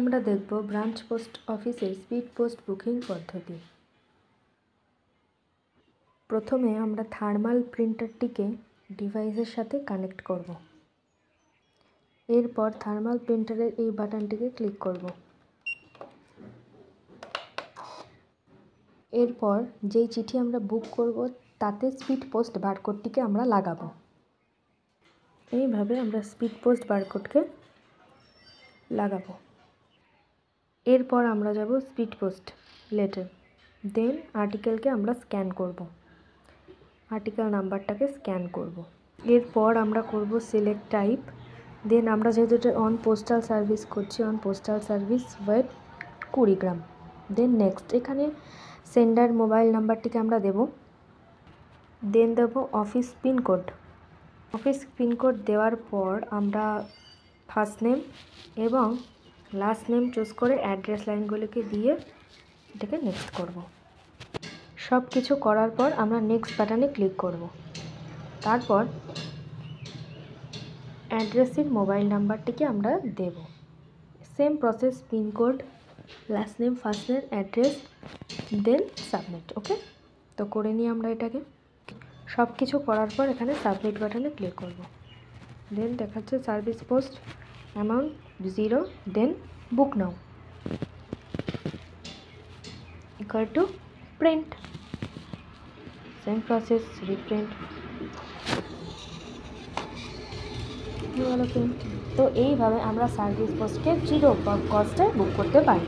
আমরা দেখব branch post অফিসের স্পিড পোস্ট বুকিং পদ্ধতি। প্রথমে আমরা থার্মাল প্রিন্টারটিকে ডিভাইসের সাথে কানেক্ট করব। এরপর থার্মাল প্রিন্টারের এই বাটনটিকে ক্লিক করব। এরপর যেই চিঠি আমরা বুক করব তাতে স্পিড পোস্ট বারকোডটিকে আমরা লাগাবো। এইভাবে আমরা স্পিড পোস্ট বারকোডকে লাগাবো। এরপর আমরা যাব স্পিড পোস্ট লেটার, দেন আর্টিকেলকে আমরা স্ক্যান করব, আর্টিকেল নাম্বারটাকে স্ক্যান করব। এরপর আমরা করব সিলেক্ট টাইপ, দেন আমরা যেহেতু এটা অন পোস্টাল সার্ভিস করছি, on postal service weight 20 gram, then next. এখানে সেন্ডার মোবাইল নাম্বারটিকে আমরা দেব, দেন দেব অফিস পিনকোড। অফিস পিনকোড দেওয়ার পর আমরা ফার্স্ট নেম এবং লাস্ট নেম চুজ করে অ্যাড্রেস লাইনগুলিকে দিয়ে এটাকে নেক্সট করব। সব কিছু করার পর আমরা নেক্সট বাটনে ক্লিক করব। তারপর অ্যাড্রেসের মোবাইল নাম্বারটিকে আমরা দেব, same process, pin code, last name, first name, address, then submit. Okay, তো করে নিই আমরা এটাকে। সব কিছু করার পর এখানে সাবমিট বাটনে ক্লিক করব। দেন দেখাচ্ছে service post amount 0, then book now equal to print, same process, reprint, print. তো এইভাবে আমরা সার্ভিস পোস্টকে 0 কস্টে বুক করতে পারি।